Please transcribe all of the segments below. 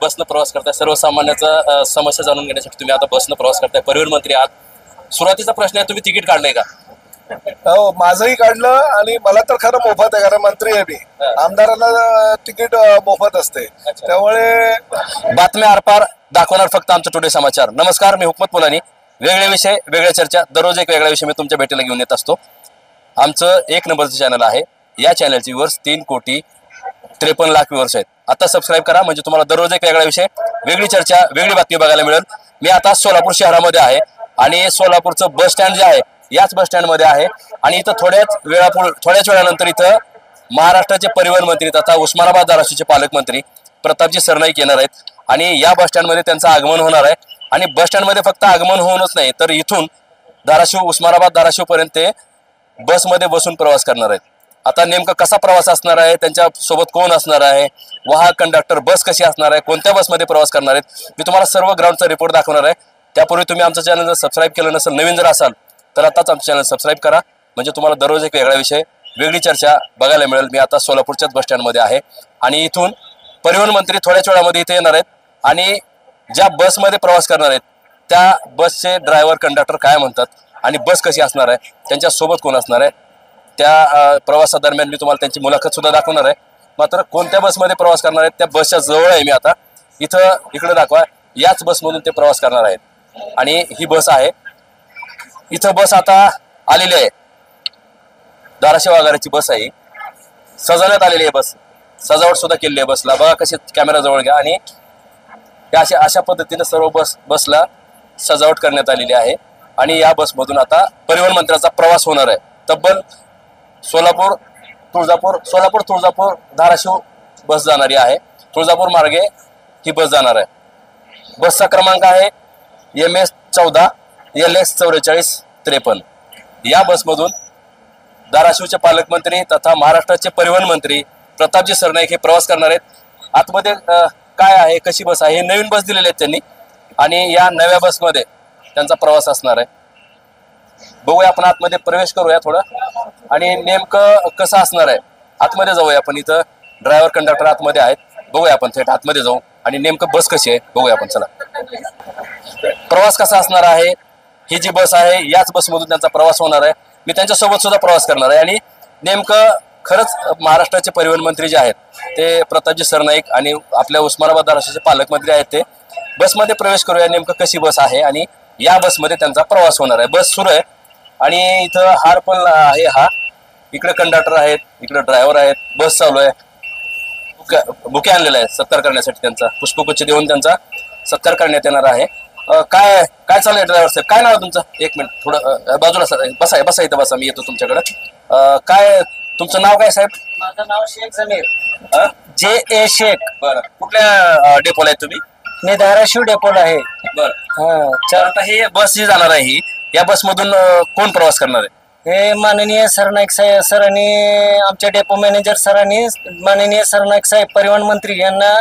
बसनं प्रवास करताय, सर्वसामान्याचा समस्या जाणून घेण्यासाठी तुम्ही आता बसनं प्रवास करताय, परिवहन मंत्री आहात. सुरुवातीचा प्रश्न आहे, तुम्ही तिकीट काढलंय का? हो, माझंही काढलं आणि मला तर खरं मोफत आहे, कारण मंत्री आहे मी. आमदारांना तिकीट मोफत असते, त्यामुळे बातम्या आरपार दाखवणार फक्त आमचं टुडे समाचार. नमस्कार, मी हुकमत मुलानी. वेगळे विषय, वेगळ्या चर्चा, दररोज एक वेगळा विषय मी तुमच्या भेटीला घेऊन येत असतो. आमचं 1 नंबरचं चॅनल आहे. या चॅनलचे व्ह्यूअर्स 3,53,00,000 व्ह्यूअर्स आहेत. आता सबस्क्राईब करा, म्हणजे तुम्हाला दररोज एक वेगळा विषय, वेगळी चर्चा, वेगळी बातमी बघायला मिळेल. मी आता सोलापूर शहरामध्ये आहे आणि सोलापूरचं बस स्टँड जे आहे याच बस स्टँडमध्ये आहे आणि इथं थोड्याच वेळानंतर इथं महाराष्ट्राचे परिवहन मंत्री तथा उस्मानाबाद धाराशिवचे पालकमंत्री प्रतापजी सरनाईक येणार आहेत आणि या बस स्टँडमध्ये त्यांचं आगमन होणार आहे. आणि बस स्टँडमध्ये फक्त आगमन होऊनच नाही, तर इथून उस्मानाबाद धाराशिव पर्यंत ते बसमध्ये बसून प्रवास करणार आहेत. आता नेमकं कसा प्रवास असणार आहे, त्यांच्या सोबत कोण असणार आहे, वाहक, कंडक्टर, बस कशी असणार आहे, कोणत्या बसमध्ये प्रवास करणार आहेत, मी तुम्हाला सर्व ग्राउंडचा रिपोर्ट दाखवणार आहे. त्यापूर्वी तुम्ही आमचं चॅनल जर सबस्क्राईब केलं नसेल, नवीन जर असाल तर आताच आमचं चॅनल सबस्क्राईब करा, म्हणजे तुम्हाला दररोज एक वेगळा विषय, वेगळी चर्चा बघायला मिळेल. मी आता सोलापूरच्याच बस स्टँडमध्ये आहे आणि इथून परिवहन मंत्री थोड्याच वेळामध्ये इथे येणार आहेत आणि ज्या बसमध्ये प्रवास करणार आहेत त्या बसचे ड्रायव्हर, कंडक्टर काय म्हणतात आणि बस कशी असणार आहे, त्यांच्या सोबत कोण असणार आहे, त्या प्रवासादरम्यान मी तुम्हाला त्यांची मुलाखत सुद्धा दाखवणार आहे. मात्र कोणत्या बसमध्ये प्रवास करणार आहेत त्या बसच्या जवळ आहे मी आता. इकडे दाखवा, याच बसमधून ते प्रवास करणार आहेत आणि ही बस आहे. इथं बस आता आलेली आहे, धाराशिव आगाराची बस आहे, सजवण्यात आलेली आहे बस, सजावट सुद्धा केलेली आहे बसला. बघा कशी, कॅमेरा जवळ घ्या. आणि अशा पद्धतीने सर्व बसला सजावट करण्यात आलेली आहे आणि या बसमधून आता परिवहन मंत्र्याचा प्रवास होणार आहे. तब्बल सोलापूर तुळजापूर धाराशिव बस जाणारी आहे. तुळजापूर मार्गे ही बस जाणार आहे. बसचा क्रमांक आहे MS14 LX 4453. या बसमधून धाराशिवचे पालकमंत्री तथा महाराष्ट्राचे परिवहन मंत्री प्रतापजी सरनाईक हे प्रवास करणार आहेत. आतमध्ये काय आहे, कशी बस आहे, हे नवीन बस दिलेले आहेत त्यांनी आणि या नव्या बसमध्ये त्यांचा प्रवास असणार आहे. बघूया, आपण आतमध्ये प्रवेश करूया थोडं आणि नेमकं कसं असणार आहे आतमध्ये जाऊया आपण. इथं ड्रायव्हर, कंडक्टर आतमध्ये आहेत. बघूया आपण थेट आतमध्ये जाऊ आणि नेमकं बस कशी आहे बघूया आपण. चला, प्रवास कसा असणार आहे, ही जी बस आहे याच बसमधून त्यांचा प्रवास होणार आहे. मी त्यांच्यासोबत सुद्धा प्रवास करणार आहे आणि नेमकं खरंच महाराष्ट्राचे परिवहन मंत्री जे आहेत ते प्रतापजी सरनाईक आणि आपल्या उस्मानाबाद धाराशिवचे पालकमंत्री आहेत ते बसमध्ये प्रवेश करूया. नेमकं कशी बस आहे आणि या बसमध्ये त्यांचा प्रवास होणार आहे. बस सुरू आहे आणि इथं हार पण आहे. इकडे कंडक्टर आहेत, इकडे ड्रायव्हर आहेत, बस चालू आहे. बुके आणलेला आहे सत्कार करण्यासाठी, त्यांचा पुष्पगुच्छ देऊन त्यांचा सत्कार करण्यात येणार आहे. काय चालू आहे ड्रायव्हर साहेब, काय नाव आहे तुमचं? 1 मिनिट, थोडं बाजूला बसा इथं बसा, मी येतो तुमच्याकडं. काय तुमचं नाव काय साहेब? माझं नाव शेख समीर, JA शेख. बरं, कुठल्या डेपोला आहे तुम्ही? मी धाराशिव डेपोला आहे. बरं, आता हे बस जी जाणार आहे ही, या बसमधून कोण प्रवास करणार आहे? हे माननीय सरनाईक साहेब सरांनी, आमच्या डेपो मॅनेजर सरांनी माननीय सरनाईक साहेब परिवहन मंत्री यांना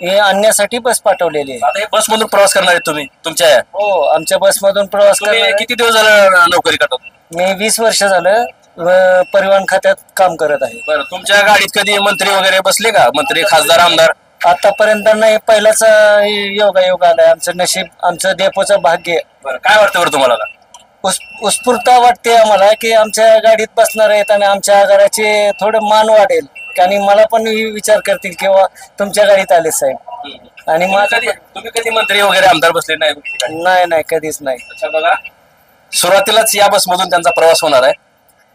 हे आणण्यासाठी बस पाठवलेली आहे. आता हे बसमधून प्रवास करणार आहे तुम्ही तुमच्या? हो, आमच्या बसमधून प्रवास करणार. किती दिवस झालं नोकरी करतात? मी 20 वर्ष झालं परिवहन खात्यात काम करत आहे. बरं, तुमच्या गाडीत कधी मंत्री वगैरे बसले का? मंत्री, खासदार, आमदार? आतापर्यंत नाही, पहिलाच योगायोग आलाय. आमचं नशीब, आमचं डेपोचं भाग्य. बरं, काय वाटतं बरं तुम्हाला? उत्स्फूर्तता वाटते आम्हाला की आमच्या गाडीत बसणार आहेत आणि आमच्या आगाराचे थोडं मान वाढेल आणि मला पण विचार करतील किंवा तुमच्या गाडीत आले साहेब. आणि तुम्ही कधी मंत्री वगैरे आमदार बसले नाही? नाही, कधीच नाही. अच्छा, बघा, सुरुवातीलाच या बसमधून त्यांचा प्रवास होणार आहे.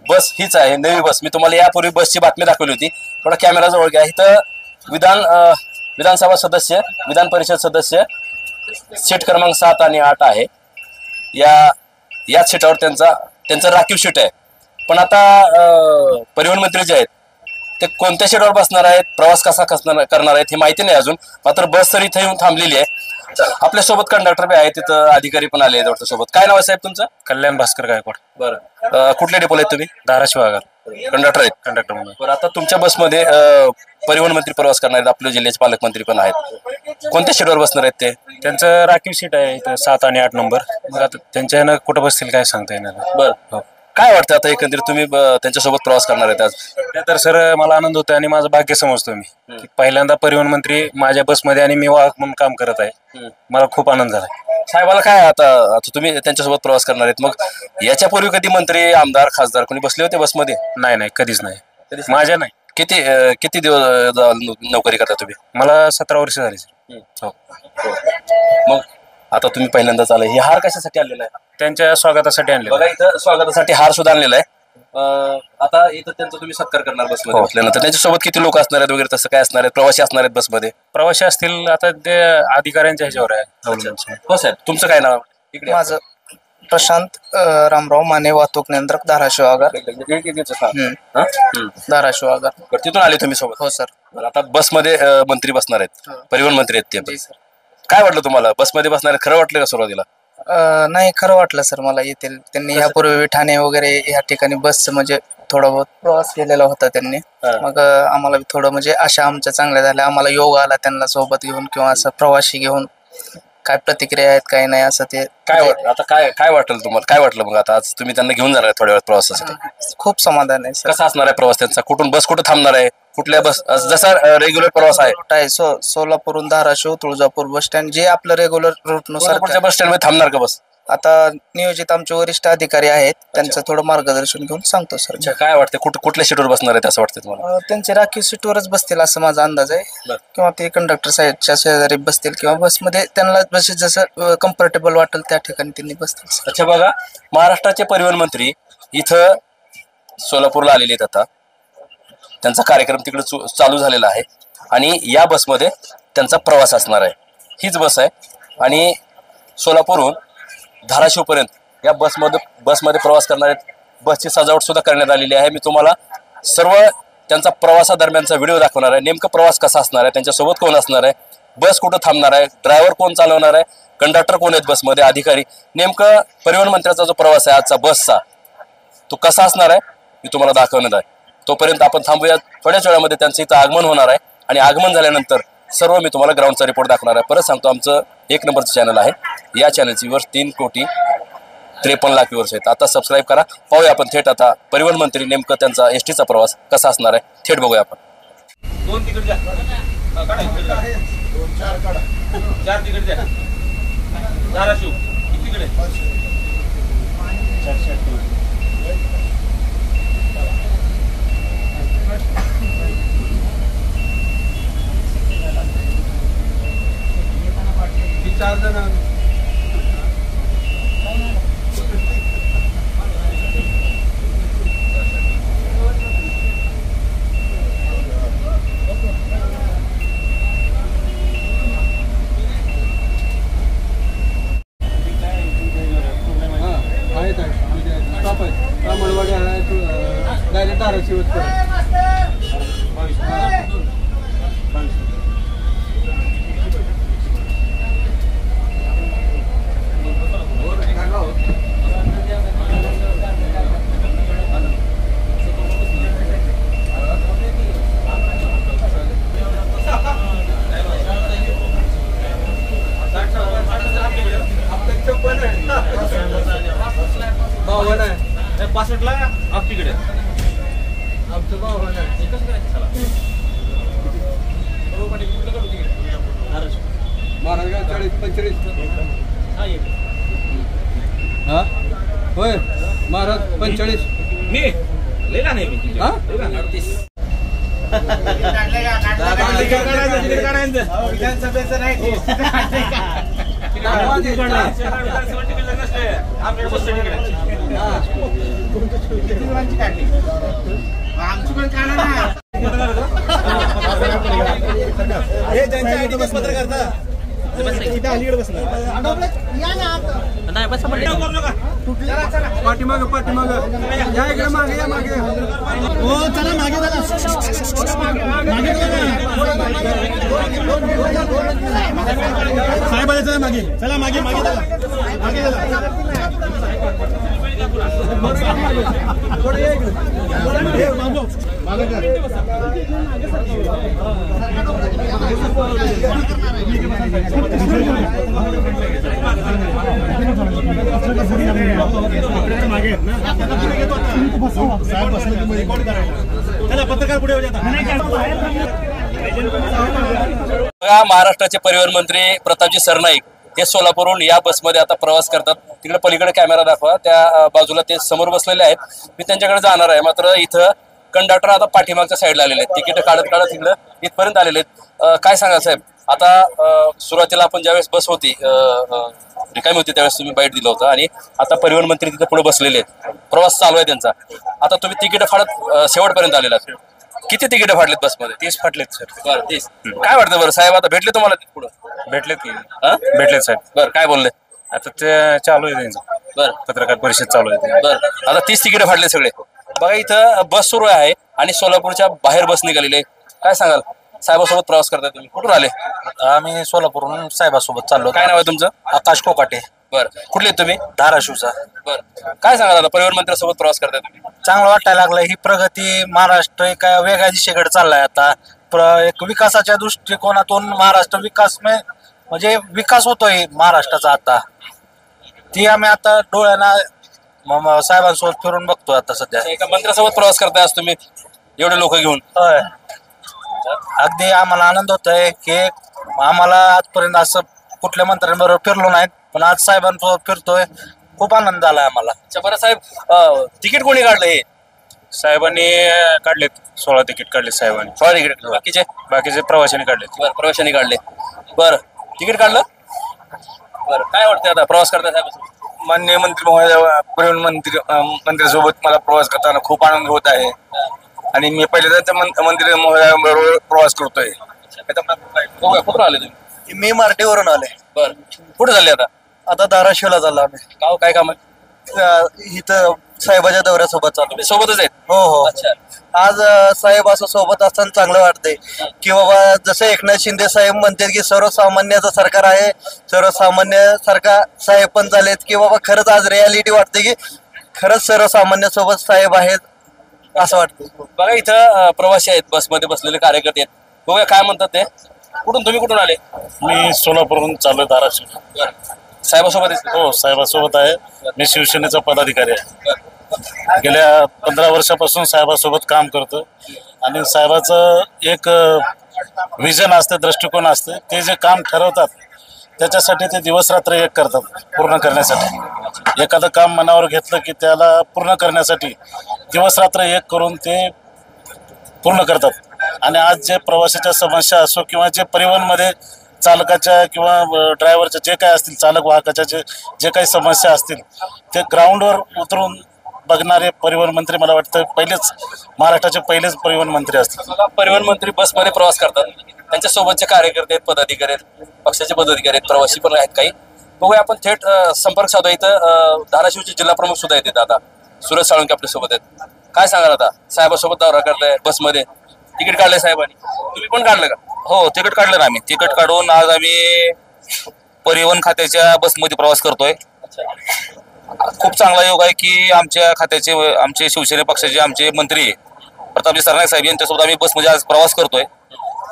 बस हीच आहे, नवी बस. मी तुम्हाला यापूर्वी बसची बातमी दाखवली होती. थोडा कॅमेरा जवळ घ्या. इथं विधानसभा सदस्य, विधान परिषद सदस्य, सीट क्रमांक 7 आणि 8 आहे. याच सीटावर त्यांचं राखीव सीट आहे. पण आता परिवहन मंत्री जे आहेत ते कोणत्या सीटवर बसणार आहेत, प्रवास कसा करणार आहेत हे माहिती नाही अजून. मात्र बस तर इथे येऊन थांबलेली आहे. आपल्यासोबत कंडक्टर बी आहेत, तिथं अधिकारी पण आले आहेत सोबत. काय नाव आहे साहेब तुमचं? कल्याण भास्कर गायकवाड. बरं, कुठल्या डेपोला आहेत तुम्ही? धाराशिव आगार कंडक्टर आहेत. कंडक्टर म्हणून. बरं, आता तुमच्या बसमध्ये परिवहन मंत्री प्रवास करणार आहेत, आपल्या जिल्ह्याचे पालकमंत्री पण आहेत. कोणत्या सीटवर बसणार आहेत ते? त्यांचं राखीव सीट आहे इथं 7 आणि 8 नंबर. मग आता त्यांच्या कुठं बसतील काय सांगता येणार. बरं, काय वाटतं आता एकंदरीत तुम्ही त्यांच्यासोबत प्रवास करणार आहेत आज? ते तर सर मला आनंद होतो आणि माझं भाग्य समजतो मी की पहिल्यांदा परिवहन मंत्री माझ्या बसमध्ये आणि मी वाहक म्हणून काम करत आहे. मला खूप आनंद झाला. साहेबाला काय आता तुम्ही त्यांच्यासोबत प्रवास करणार आहेत, मग याच्यापूर्वी कधी मंत्री आमदार खासदार कोणी बसले होते बसमध्ये? नाही कधीच नाही. माझ्या नाही. किती किती दिवस नोकरी करता तुम्ही? मला 17 वर्ष झाली सर. हो. मग आता तुम्ही पहिल्यांदाच आलाय, हे हार कशासाठी आणलेला आहे? त्यांच्या स्वागतासाठी आणले. बघा इथं स्वागतासाठी हार सुद्धा आणलेला आहे. आता इथं त्यांचा तुम्ही सत्कार करणार बसमध्ये बसल्यानंतर, त्यांच्यासोबत किती लोक असणार आहेत वगैरे तसं काय असणार आहेत? प्रवासी असणार आहेत बसमध्ये? प्रवासी असतील आता ते अधिकाऱ्यांच्या ह्याच्यावर आहे. हो साहेब, तुमचं काय नाव? इकडे माझं प्रशांत रामराव माने, वाहतूक नियंत्रक, धाराशिव आगार. धाराशिव आगार. तिथून आले तुम्ही सोबत? हो सर. बरं, आता बसमध्ये मंत्री बसणार आहेत, परिवहन मंत्री आहेत ते. जी सर. काय वाटलं तुम्हाला बसमध्ये बसणार आहेत? खरं वाटलं का सुरुवातीला? नाही, खरं वाटलं सर मला येतील. त्यांनी यापूर्वी ठाणे वगैरे या ठिकाणी बसचं म्हणजे थोडा बहुत प्रवास केलेला होता त्यांनी. मग आम्हाला थोडं म्हणजे आशा आमच्या चांगल्या झाल्या. आम्हाला योग आला त्यांना सोबत घेऊन किंवा असं प्रवासी घेऊन. काय प्रतिक्रिया आहेत काय नाही असं ते काय वाटलं आता? काय वाटलं तुम्हाला? काय वाटलं मग आता आज तुम्ही त्यांना घेऊन जाणार आहे थोड्या वेळ प्रवासासाठी? खूप समाधान आहे सर. कसा असणार आहे प्रवास त्यांचा? कुठून बस कुठं थांबणार आहे? कुठल्या बस जसा रेग्युलर प्रवास आहे सोलापूरहून धाराशिव, तुळजापूर बस स्टँड जे आपलं रेग्युलर रूट नुसार. बस स्टँड मध्ये थांबणार का बस? आता नियोजित आमचे वरिष्ठ अधिकारी आहेत, त्यांचं थोडं मार्गदर्शन घेऊन सांगतो सर. काय वाटतं कुठल्या सीटवर बसणार आहेत असं वाटतं तुम्हाला? त्यांचे राखीव सीटवरच बसतील असं माझा अंदाज आहे. किंवा ते कंडक्टर साईडच्या शेजारी बसतील किंवा बसमध्ये त्यांना जसं कम्फर्टेबल वाटेल त्या ठिकाणी त्यांनी बसतील. अच्छा, बघा महाराष्ट्राचे परिवहन मंत्री इथं सोलापूरला आलेले आहेत. आता त्यांचा कार्यक्रम तिकडे चालू झालेला आहे आणि या बसमध्ये त्यांचा प्रवास असणार आहे. हीच बस आहे आणि सोलापूरहून धाराशिवपर्यंत या बसमध्ये प्रवास करणार आहेत. बसची सजावट सुद्धा करण्यात आलेली आहे. मी तुम्हाला सर्व त्यांचा प्रवासादरम्यानचा व्हिडिओ दाखवणार आहे. नेमकं प्रवास कसा असणार आहे, त्यांच्यासोबत कोण असणार आहे, बस कुठं थांबणार आहे, ड्रायव्हर कोण चालवणार आहे, कंडक्टर कोण आहेत बसमध्ये, अधिकारी. नेमकं परिवहन मंत्र्याचा जो प्रवास आहे आजचा बसचा, तो कसा असणार आहे मी तुम्हाला दाखवणार आहे. तोपर्यंत आपण थांबूया. थोड्याच वेळामध्ये त्यांचं इथं आगमन होणार आहे आणि आगमन झाल्यानंतर सर्व मी तुम्हाला ग्राउंडचा रिपोर्ट दाखवणार आहे. परत सांगतो, आमचं 1 नंबरचं चॅनल आहे. या चॅनलची व्ह्यूअर्स 3,53,00,000 व्ह्यूअर्स आहेत. आता सबस्क्राईब करा. पाहूया आपण थेट आता परिवहन मंत्री नेमकं त्यांचा एसटीचा प्रवास कसा असणार आहे, थेट बघूया आपण. 2 तिकीट द्या, 4 तिकीट द्या. धाराशिव किती तिकीट आहे? 4 जण. डायरेक्ट धाराशिव. पासष्टला आप तिकडे आमचं भाव एकच करायचं. चला महाराज 40-45. हा होय महाराज 45. मी लिहिला नाही मी. हा 38. विधानसभेचं नाही आमची पण काढा ना. हे त्यांच्या बसपत्र करता अलीकडे बसणार. पाठीमाग या इकडे मागे या मागे. हो चला मागे चला. साहेब चला मागे चला मागे मागे चला मागे चला. बघा, महाराष्ट्राचे परिवहन मंत्री प्रतापजी सरनाईक हे सोलापूरहून या बसमध्ये आता प्रवास करतात. तिकडे पलीकडे कॅमेरा दाखवा, त्या बाजूला ते समोर बसलेले आहेत. मी त्यांच्याकडे जाणार आहे, मात्र इथं कंडक्टर आता पाठीमागच्या साईडला आलेले आहेत. तिकीट काढत काढत इकडं इथपर्यंत आलेले आहेत. काय सांगा साहेब, आता सुरुवातीला आपण ज्यावेळेस बस होती रिकामी होती त्यावेळेस तुम्ही बाईट दिलं होतं आणि आता परिवहन मंत्री तिथे पुढे बसलेले आहेत, प्रवास चालू आहे त्यांचा. आता तुम्ही तिकीट फाडत शेवटपर्यंत आलेला आहात. किती तिकीट फाडलेत बसमध्ये? 30 फाटलेत सर. बरं 30. काय वाटतं बरं साहेब, आता भेटले तुम्हाला पुढं? भेटलेत की? हा? भेटलेत साहेब. बरं, काय बोलले? आता ते चालू आहे त्यांचं बरं पत्रकार परिषद चालू आहे. बरं, आता 30 तिकीट फाडले सगळे. बघा, इथं बस सुरू आहे आणि सोलापूरच्या बाहेर बस निघालेली आहे. काय सांगाल, साहेबासोबत प्रवास करताय तुम्ही, कुठून आले? आम्ही सोलापूरहून साहेबासोबत चाललो. काय नाव आहे तुमचं? आकाश कोकाटे, बरं, कुठले आहेत तुम्ही? धाराशिवचा. बरं, काय सांगाल आता परिवहन मंत्र्यासोबत प्रवास करताय तुम्ही? चांगलं वाटायला लागलं. ही प्रगती महाराष्ट्र एका वेगळ्या दिशेकडे चाललाय आता. एक विकासाच्या दृष्टिकोनातून महाराष्ट्र म्हणजे विकास होतोय महाराष्ट्राचा आता. ती आम्ही आता डोळ्यांना साहेबांसोबत फिरून बघतोय आता सध्या. एका मंत्र्यासोबत प्रवास करताय आज तुम्ही, एवढे लोक घेऊन. होय, अगदी आम्हाला आनंद होतोय की आम्हाला आजपर्यंत असं कुठल्या मंत्र्यांबरोबर फिरलो नाहीत, पण आज साहेबांसोबत फिरतोय. खूप आनंद झाला आम्हाला. अच्छा, बरं साहेब, तिकीट कोणी काढलं? हे साहेबांनी काढलेत 16 तिकीट काढले साहेबांनी. 16 तिकीट, बाकीचे प्रवाशांनी काढलेत. बरं, प्रवाशांनी काढले. बरं, तिकीट काढलं. बरं, काय वाटतं आता प्रवास करताय साहेब? माननीय मंत्री महोदय, परिवहन मंत्र्यासोबत मला प्रवास करताना खूप आनंद होत आहे आणि मी पहिल्यांदा मंत्री महोदयाबरोबर प्रवास करतोय. कुठून आले तुम्ही? मी मार्टेवरून आले. बरं, कुठे झाले आता? आता धाराशिवला झाला आम्ही. गाव काय काम आहे? इथं साहेबाच्या दौऱ्यासोबत चालू. तुम्ही सोबतच आहेत? हो हो. अच्छा. आज साहेब असं सोबत असताना चांगलं वाटतंय की बाबा, जसं एकनाथ शिंदे साहेब म्हणतात की सर्वसामान्याचं सरकार आहे, सर्वसामान्य सारखा साहेब पण झालेत, की बाबा खरंच आज रियालिटी वाटते की खरंच सर्वसामान्य सोबत साहेब आहेत असं वाटतं. बघा, इथं प्रवासी आहेत, बसमध्ये बसलेले कार्यकर्ते आहेत. बघूया काय म्हणतात ते. कुठून कुठून आले? मी सोलापूरहून चालू धाराशिव. साहेबासोबत आहेत? हो, साहेबासोबत आहे. मी शिवसेनेचा पदाधिकारी आहे. गेल्या 15 वर्षापासून साहेबासोबत काम करतो आणि साहेबाचं एक विजन असते, दृष्टिकोन असते. ते जे काम ठरवतात त्याच्यासाठी ते दिवसरात्र एक करतात पूर्ण करण्यासाठी. एखादं काम मनावर घेतलं की त्याला पूर्ण करण्यासाठी दिवसरात्र एक करून ते पूर्ण करतात. आणि आज जे प्रवाशाच्या समस्या असो किंवा जे परिवहनमध्ये चालकाच्या किंवा ड्रायव्हरच्या जे काय असतील, चालक वाहकाच्या जे काही समस्या असतील, ते ग्राउंडवर उतरून बघणारे परिवहन मंत्री मला वाटतं महाराष्ट्राचे पहिलेच परिवहन मंत्री असतील. परिवहन मंत्री बसमध्ये प्रवास करतात, त्यांच्या सोबतचे कार्यकर्ते आहेत, पदाधिकारी आहेत, पक्षाचे पदाधिकारी आहेत, प्रवासी पण आहेत काही. बघूया आपण थेट संपर्क साधू. इथं धाराशिवचे जिल्हा प्रमुख सुद्धा आहेत. आता सुरज साळुंके आपल्या सोबत आहेत. काय सांगाल आता, साहेबासोबत दौरा करताय बसमध्ये, तिकीट काढले साहेबांनी, तुम्ही पण काढलं का? हो, तिकीट काढलं ना आम्ही. तिकीट काढून आज आम्ही परिवहन खात्याच्या बसमध्ये प्रवास करतोय. खूप चांगला योग आहे की आमचे शिवसेना पक्षाचे आमचे मंत्री प्रतापजी सरनाईक साहेब यांच्यासोबत आम्ही बसमध्ये आज प्रवास करतोय.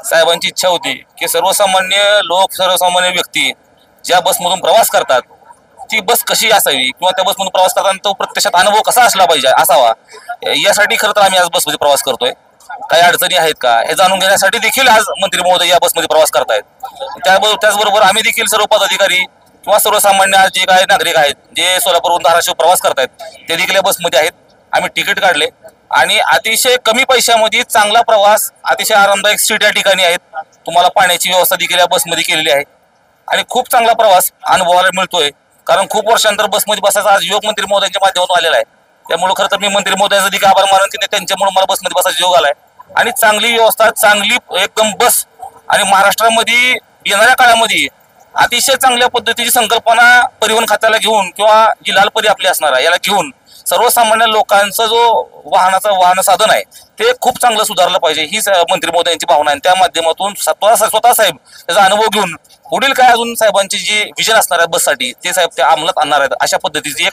साहेबांची इच्छा होती की सर्वसामान्य लोक, सर्वसामान्य व्यक्ती ज्या बसमधून प्रवास करतात ती बस कशी असावी किंवा त्या बसमधून प्रवास करताना तो प्रत्यक्षात अनुभव कसा असला पाहिजे असावा, यासाठी खरं तर आम्ही आज बसमध्ये प्रवास करतोय. काही अडचणी आहेत का हे जाणून घेण्यासाठी देखील आज मंत्री महोदय या बसमध्ये प्रवास करतायत. त्याचबरोबर आम्ही देखील सर्व पदाधिकारी किंवा सर्वसामान्य जे काही नागरिक आहेत जे सोलापूरहून धाराशिव प्रवास करतायत ते देखील या बसमध्ये आहेत. आम्ही तिकीट काढले आणि अतिशय कमी पैशामध्ये चांगला प्रवास, अतिशय आरामदायक सीट या ठिकाणी आहेत. तुम्हाला पाण्याची व्यवस्था देखील या बसमध्ये केलेली आहे आणि खूप चांगला प्रवास अनुभवायला मिळतोय. कारण खूप वर्षांतर बसमध्ये बसायचा आज योग मंत्री महोदयांच्या माध्यमातून आलेला आहे. त्यामुळे खरं तर मी मंत्री महोदयांचा देखील आभार मानून की त्यांच्यामुळे मला बसमध्ये बसायचा योग आलाय. आणि चांगली व्यवस्था, चांगली एकदम बस आणि महाराष्ट्रामध्ये येणाऱ्या काळामध्ये अतिशय चांगल्या पद्धतीची संकल्पना परिवहन खात्याला घेऊन किंवा जी लालपरी आपली असणार आहे याला घेऊन सर्वसामान्य लोकांचा जो वाहन साधन आहे ते खूप चांगलं सुधारलं पाहिजे, ही मंत्री महोदयांची भावना आहे. त्या माध्यमातून स्वतः साहेब त्याचा अनुभव घेऊन पुढील काय अजून साहेबांची जी विजन असणार आहे बससाठी ते साहेब त्या अंमलात आणणार आहेत. अशा पद्धतीची एक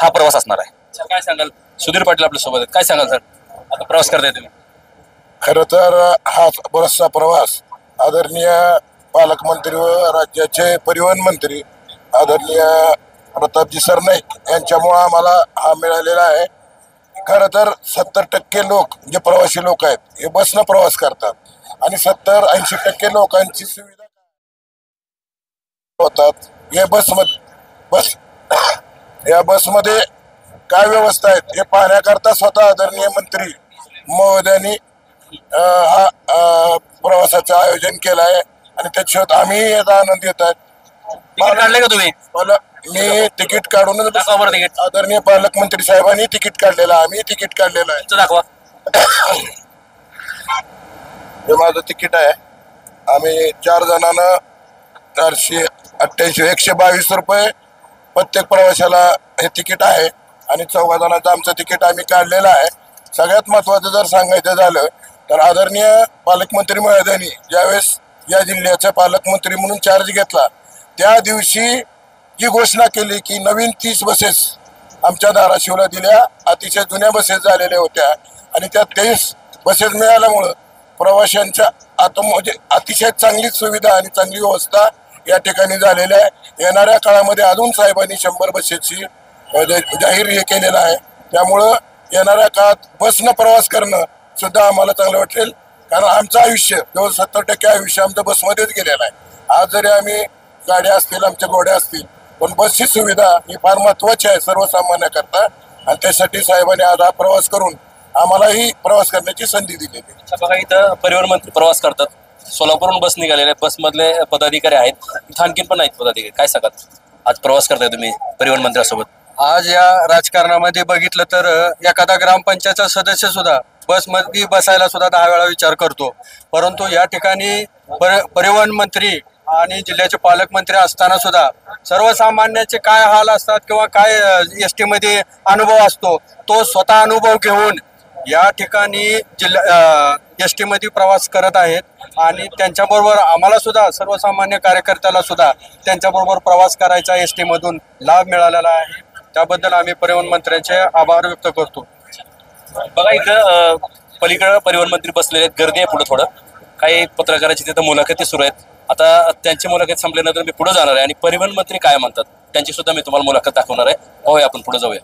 हा प्रवास असणार आहे. काय सांगाल? सुधीर पाटील आपल्या सोबत आहेत. काय सांगाल सर, आता प्रवास करताय तुम्ही? खरं तर हा बसचा प्रवास आदरणीय पालकमंत्री व राज्याचे परिवहन मंत्री आदरणीय प्रतापजी सरनाईक यांच्यामुळे आम्हाला हा मिळालेला आहे. खरं तर 70% लोक जे प्रवासी लोक आहेत हे बसनं प्रवास करतात आणि 70-80% लोकांची सुविधा होतात. या बसमध्ये काय व्यवस्था आहेत हे पाहण्याकरता स्वतः आदरणीय मंत्री महोदयांनी हा प्रवासाचं आयोजन केलं आहे आणि त्याच्यात आम्ही याचा आनंद घेत आहेत. तिकीट काढले का तुम्ही? मी तिकीट काढूनच दाखवा बरं तिकीट. आदरणीय पालकमंत्री साहेबांनी तिकीट काढलेलं आम्ही तिकीट काढलेलं आहे. तुमचं दाखवा. हे माझं तिकीट आहे. आम्ही 4 जणांना 488 122 रुपये प्रत्येक प्रवाशाला हे तिकीट आहे आणि 14 जणांचं आमचं तिकीट आम्ही काढलेलं आहे. सगळ्यात महत्वाचं जर सांगायचं झालं तर आदरणीय पालकमंत्री महोदयांनी ज्यावेळेस या जिल्ह्याचे पालकमंत्री म्हणून चार्ज घेतला त्या दिवशी जी घोषणा केली की नवीन 30 बसेस आमच्या धाराशिवला दिल्या. अतिशय जुन्या बसेस झालेल्या होत्या आणि त्या 23 बसेस मिळाल्यामुळं प्रवाशांच्या म्हणजे अतिशय चांगली सुविधा आणि चांगली व्यवस्था या ठिकाणी झालेल्या आहे. येणाऱ्या काळामध्ये अजून साहेबांनी 100 बसेसची जाहीर हे केलेलं आहे. त्यामुळं येणाऱ्या काळात बसनं प्रवास करणं सुद्धा आम्हाला चांगलं वाटेल कारण आमचं आयुष्य जवळ 70% आयुष्य आमचं बसमध्येच गेलेलं आहे. आज जरी आम्ही गाड्या असतील आमच्या घोड्या असतील पण बसची सुविधा ही फार महत्वाची आहे सर्वसामान्याकरता आणि त्यासाठी साहेबांनी आज हा प्रवास करून आम्हालाही प्रवास करण्याची संधी दिलेली. बघा इथं परिवहन मंत्री प्रवास करतात. सोलापूरहून बस निघालेले बसमधले पदाधिकारी आहेत. इथं आणखीन पण आहेत पदाधिकारी. काय सांगतात आज प्रवास करताय तुम्ही परिवहन मंत्र्यासोबत? आज या राजकारणामध्ये बघितलं तर एखादा ग्रामपंचायतचा सदस्य सुद्धा बसमध्ये बसायला सुद्धा 10 वेळा विचार करतो. परंतु या ठिकाणी परिवहन मंत्री आणि जिल्ह्याचे पालकमंत्री असताना सुद्धा सर्वसामान्याचे काय हाल असतात किंवा काय एसटी मध्ये अनुभव असतो तो स्वतः अनुभव घेऊन या ठिकाणी एसटी मध्ये प्रवास करत आहेत आणि त्यांच्याबरोबर आम्हाला सुद्धा सर्वसामान्य कार्यकर्त्याला सुद्धा त्यांच्याबरोबर प्रवास करायचा एसटी मधून लाभ मिळालेला आहे. त्याबद्दल आम्ही परिवहन मंत्र्यांचे आभार व्यक्त करतो. बघा इथं पलीकडे परिवहन मंत्री बसलेले आहेत. गर्दी आहे पुढे थोडं. काही पत्रकाराची तिथं मुलाखती सुरू आहेत. आता त्यांची मुलाखत संपल्यानंतर मी पुढे जाणार आहे आणि परिवहन मंत्री काय म्हणतात त्यांची सुद्धा मी तुम्हाला मुलाखत दाखवणार आहे. पाहूया आपण पुढे जाऊया.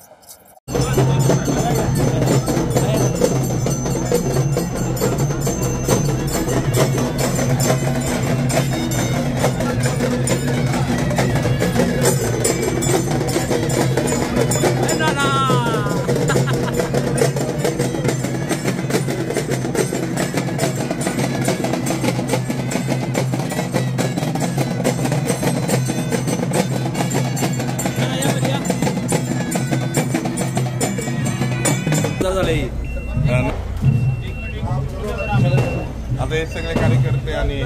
आता हे सगळे कार्यकर्ते आणि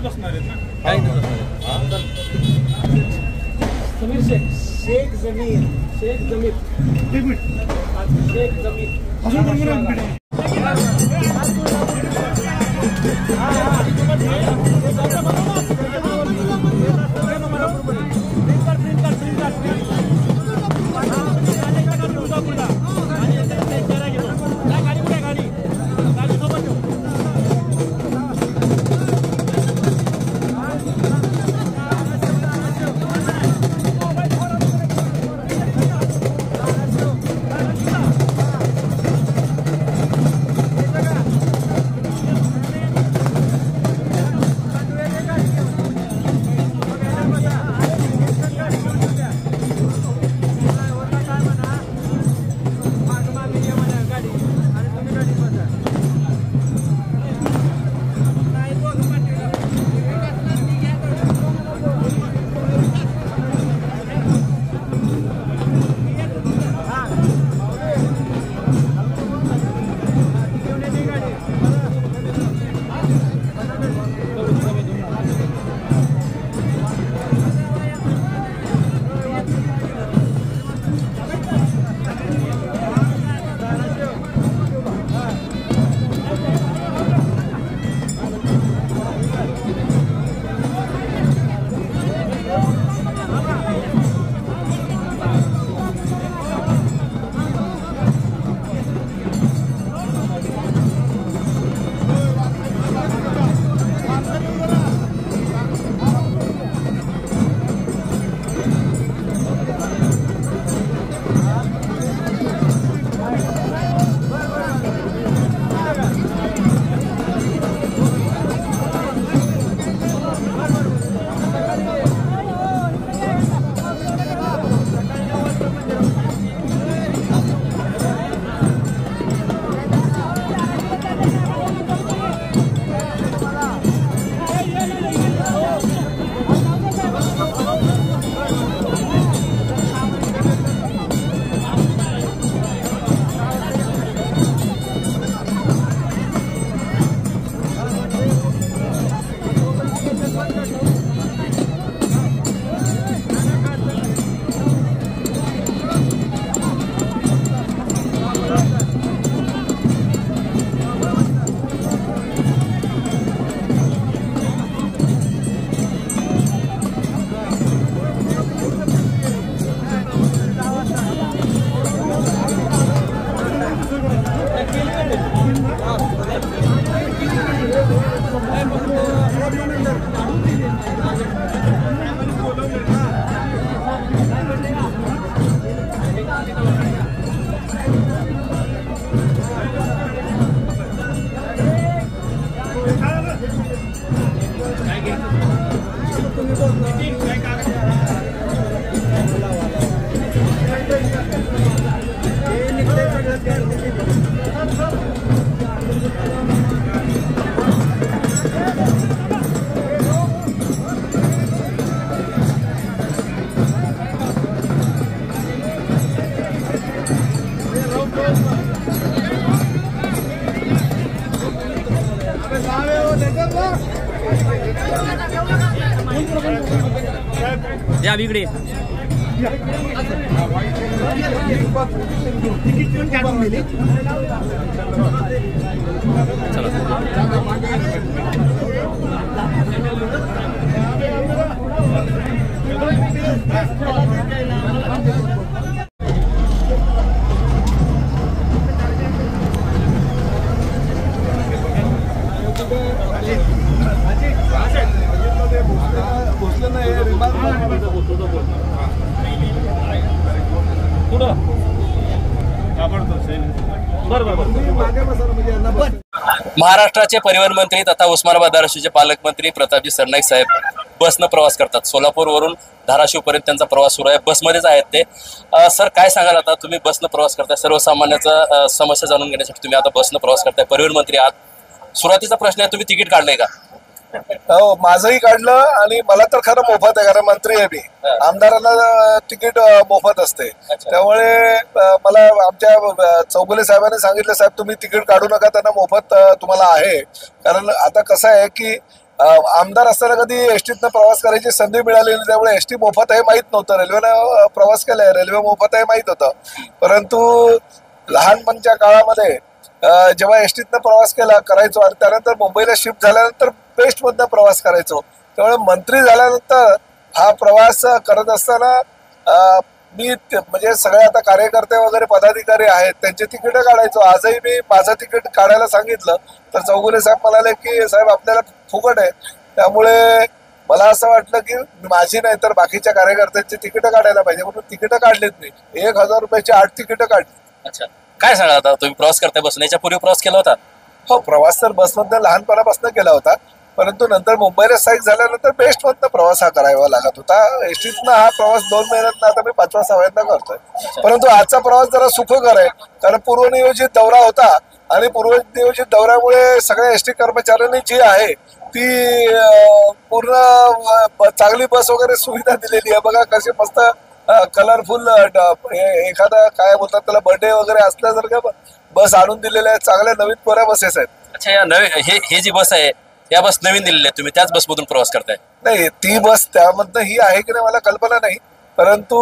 या इकडे महाराष्ट्राचे परिवहन मंत्री तथा उस्मानाबाद धाराशिवचे पालकमंत्री प्रतापजी सरनाईक साहेब बसनं प्रवास करतात. सोलापूरवरून धाराशिवपर्यंत त्यांचा प्रवास सुरू आहे. बसमध्येच आहेत ते. सर काय सांगाल, आता तुम्ही बसनं प्रवास करताय, सर्वसामान्याचा समस्या जाणून घेण्यासाठी तुम्ही आता बसनं प्रवास करताय, परिवहन मंत्री आहात. सुरुवातीचा प्रश्न आहे, तुम्ही तिकीट काढलंय का? हो, माझंही काढलं आणि मला तर खरं मोफत आहे, कारण मंत्री आहे मी. आमदारांना तिकीट मोफत असते, त्यामुळे मला आमच्या चौगुले साहेबांनी सांगितलं, साहेब तुम्ही तिकीट काढू नका, त्यांना मोफत तुम्हाला आहे. कारण आता कसं आहे की आमदार असताना कधी एसटीतनं प्रवास करायची संधी मिळाली नाही, त्यामुळे एसटी मोफत आहे माहीत नव्हतं. रेल्वेनं प्रवास केलाय, रेल्वे मोफत आहे माहीत होतं. परंतु लहानपणच्या काळामध्ये जेव्हा एसटीतनं प्रवास करायचो आणि त्यानंतर मुंबईला शिफ्ट झाल्यानंतर बेस्टमधनं प्रवास करायचो, त्यामुळे मंत्री झाल्यानंतर हा प्रवास करत असताना मी म्हणजे सगळे आता कार्यकर्ते वगैरे पदाधिकारी आहेत त्यांचे तिकीट काढायचो. आजही मी माझं तिकीट काढायला सांगितलं तर चौगुले साहेब म्हणाले की साहेब आपल्याला फुकट आहे, त्यामुळे मला असं वाटलं की माझी नाही तर बाकीच्या कार्यकर्त्यांची तिकीट काढायला पाहिजे, म्हणून तिकीट काढलीत. मी 1000 रुपयाची 8 तिकीट काढली. अच्छा, काय सांगा, आता तुम्ही प्रवास करताय बसने, याच्यापूर्वी प्रवास केला होता? हो, प्रवास तर बसमधनं लहानपणापासून केला होता, परंतु नंतर मुंबईला स्थायिक झाल्यानंतर बेस्टमधनं प्रवास हा करावा लागत होता. एसटीतनं हा प्रवास 2 महिन्यात आता मी 5व्या-6व्यांदा करतोय. परंतु आजचा प्रवास जरा सुखकर आहे, कारण पूर्वनियोजित दौरा होता आणि पूर्वनियोजित दौऱ्यामुळे सगळ्या एसटी कर्मचाऱ्यांनी जी आहे ती पूर्ण चांगली बस वगैरे सुविधा दिलेली आहे. बघा कसे मस्त कलरफुल एखादा काय बोलतात त्याला बर्थडे वगैरे असल्यासारखं बस आणून दिलेल्या आहेत. चांगल्या नवीन कोऱ्या बसेस आहेत. अच्छा, या नवीन हे जी बस आहे, या बस नवीन दिलेल्या आहेत, तुम्ही त्याच बसमधून प्रवास करताय? नाही, ती बस त्यामधनं ही आहे की नाही मला कल्पना नाही, परंतु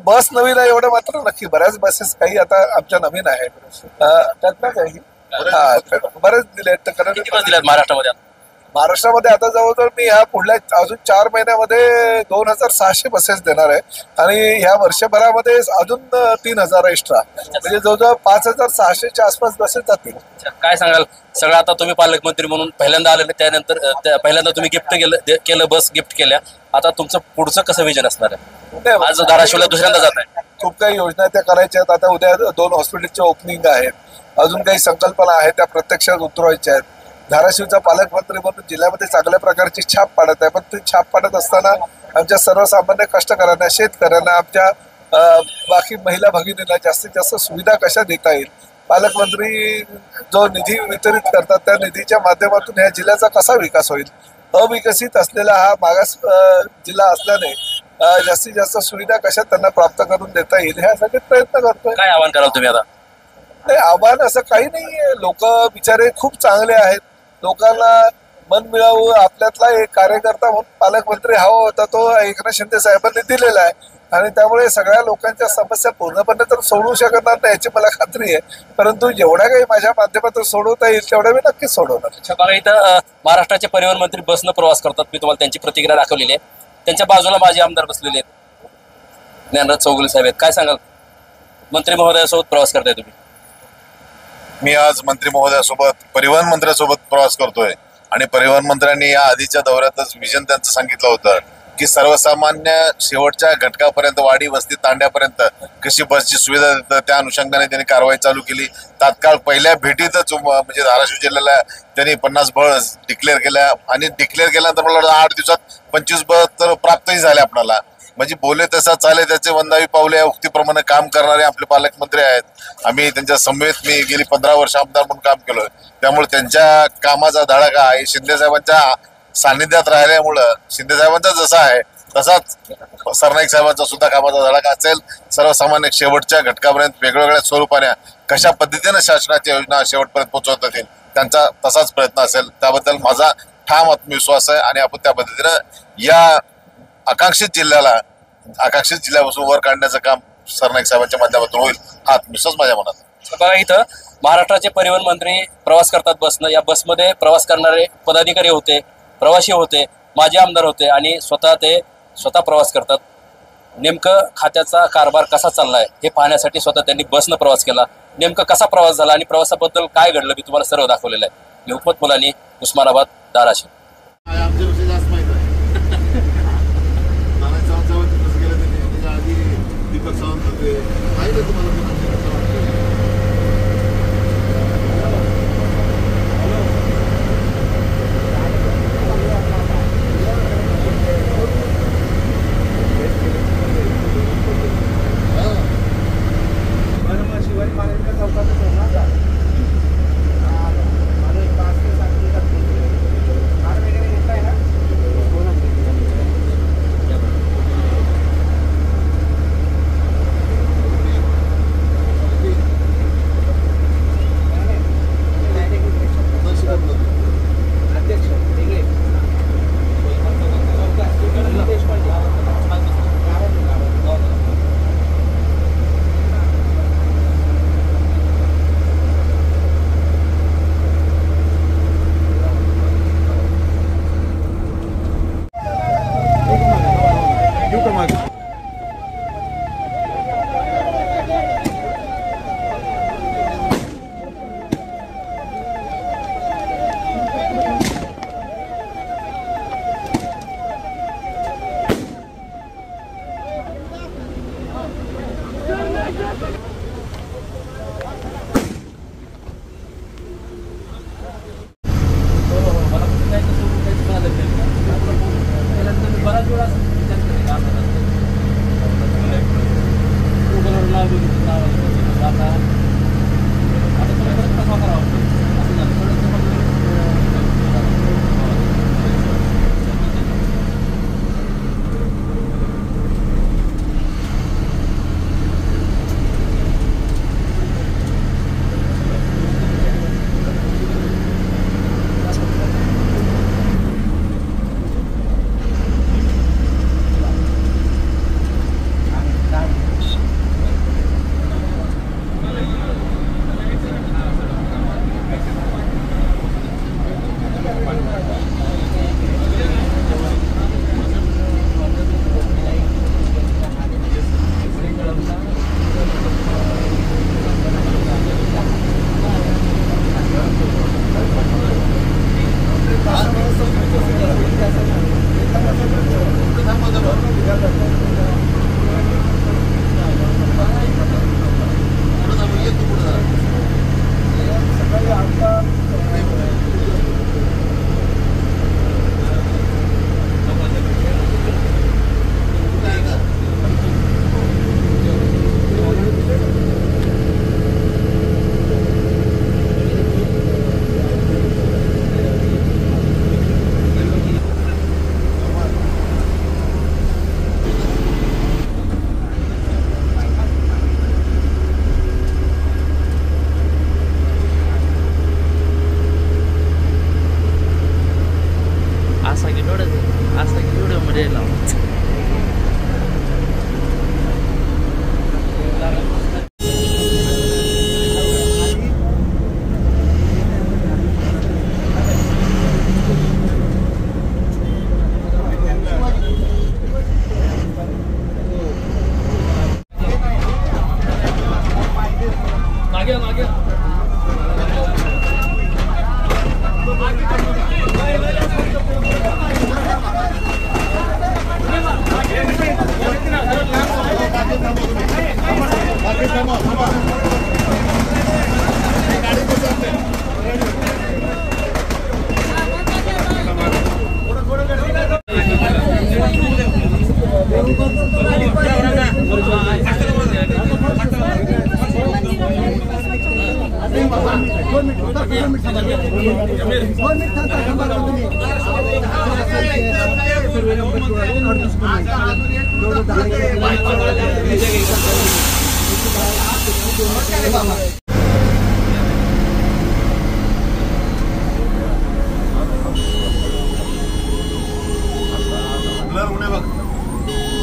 बस नवीन आहे एवढं मात्र नक्की. बऱ्याच बसेस काही आता आमच्या नवीन आहेत, त्यातनं काही बरेच दिलेत. किती बस दिल्यात महाराष्ट्रामध्ये? महाराष्ट्रामध्ये आता जवळजवळ मी ह्या पुढल्या अजून 4 महिन्यामध्ये 2600 बसेस देणार आहे आणि ह्या वर्षभरामध्ये अजून 3000 एक्स्ट्रा, म्हणजे जवळजवळ 5600च्या आसपास बसेस जातील. काय सांगाल, सगळं आता तुम्ही पालकमंत्री म्हणून पहिल्यांदा आलेले, त्यानंतर पहिल्यांदा तुम्ही गिफ्ट केलं बस गिफ्ट केल्या, आता तुमचं पुढचं कसं विजन असणार आहे? आज धाराशिवला दुसऱ्यांदा जात आहे, खूप काही योजना त्या करायच्या आहेत. आता उद्या 2 हॉस्पिटलचे ओपनिंग आहेत, अजून काही संकल्पना आहेत त्या प्रत्यक्षात उतरवायच्या आहेत. धाराशिवचा पालकमंत्री म्हणून जिल्ह्यामध्ये चांगल्या प्रकारची छाप पाडत आहे, पण ती छाप पाडत असताना आमच्या सर्वसामान्य कष्टकऱ्यांना, शेतकऱ्यांना, आमच्या बाकी महिला भगिनींना जास्तीत जास्त सुविधा कशा देता येईल, पालकमंत्री जो निधी वितरित करतात त्या निधीच्या माध्यमातून ह्या जिल्ह्याचा कसा विकास होईल. अविकसित असलेला हा मागास जिल्हा असल्याने जास्तीत जास्त सुविधा कशा त्यांना प्राप्त करून देता येईल ह्यासाठी प्रयत्न करतोय. काय आवाहन कराल तुम्ही आता? नाही, आव्हान असं काही नाहीये. लोक बिचारे खूप चांगले आहेत, लोकांना मन मिळावं आपल्यातला एक कार्यकर्ता म्हणून पालकमंत्री हवा होता, तो एकनाथ शिंदे साहेबांनी दिलेला आहे आणि त्यामुळे सगळ्या लोकांच्या समस्या पूर्णपणे तर सोडवू शकणार नाही याची मला खात्री आहे, परंतु जेवढ्या काही माझ्या माध्यमातून सोडवता येईल तेवढ्या मी नक्कीच सोडवणार. बघा, इथं महाराष्ट्राचे परिवहन मंत्री बसनं प्रवास करतात, मी तुम्हाला त्यांची प्रतिक्रिया दाखवलेली आहे. त्यांच्या बाजूला माझे आमदार बसलेले आहेत, ज्ञानराज चौगुले साहेब आहेत. काय सांगाल, मंत्री महोदयासोबत प्रवास करताय तुम्ही? मी आज मंत्री महोदयासोबत, परिवहन मंत्र्यासोबत प्रवास करतोय आणि परिवहन मंत्र्यांनी या आधीच्या दौऱ्यातच विजन त्यांचं सांगितलं होतं की सर्वसामान्य शेवटच्या घटकापर्यंत वाडी वस्ती तांड्यापर्यंत कशी बसची सुविधा देतं त्या अनुषंगाने त्यांनी कारवाई चालू केली. तात्काळ पहिल्या भेटीतच म्हणजे धाराशिव जिल्ह्याला त्यांनी 50 बस डिक्लेअर केल्या आणि डिक्लेअर केल्यानंतर मला वाटतं 8 दिवसात 25 बस तर प्राप्तही झाले आपल्याला. म्हणजे बोले तसा चाले त्याचे वंदावी पावले या उक्तीप्रमाणे काम करणारे आपले पालकमंत्री आहेत. आम्ही त्यांच्या समवेत मी गेली 15 वर्ष आमदार म्हणून काम केलोय. त्यामुळे त्यांच्या कामाचा धडाका आहे शिंदे साहेबांच्या सानिध्यात राहिल्यामुळं शिंदे साहेबांचा जसा आहे तसाच सरनाईक साहेबांचा सुद्धा कामाचा धडाका असेल. सर्वसामान्य शेवटच्या घटकापर्यंत वेगवेगळ्या स्वरूपाने कशा पद्धतीने शासनाच्या योजना शेवटपर्यंत पोहोचवता येतील त्यांचा तसाच प्रयत्न असेल. त्याबद्दल माझा ठाम आत्मविश्वास आहे आणि आपण त्या पद्धतीनं या आकांक्षित जिल्ह्यापासून वर काढण्याचं काम सरनाईक साहेबांच्या माध्यमातून होईल हा आत्मविश्वास माझ्या मनात. बघा इथं महाराष्ट्राचे परिवहन मंत्री प्रवास करतात बसनं. या बसमध्ये प्रवास करणारे पदाधिकारी होते, प्रवासी होते, माजी आमदार होते आणि स्वतः प्रवास करतात. नेमकं खात्याचा कारभार कसा चाललाय हे पाहण्यासाठी स्वतः त्यांनी बसनं प्रवास केला. नेमकं कसा प्रवास झाला आणि प्रवासाबद्दल काय घडलं मी तुम्हाला सर्व दाखवलेलं आहे. मी हुकमत मुलानी, उस्मानाबाद, धाराशिव.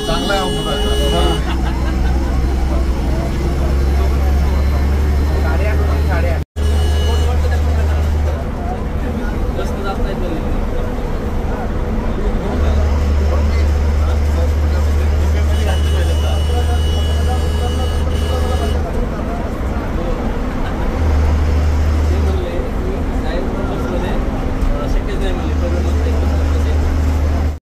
चांगला आहे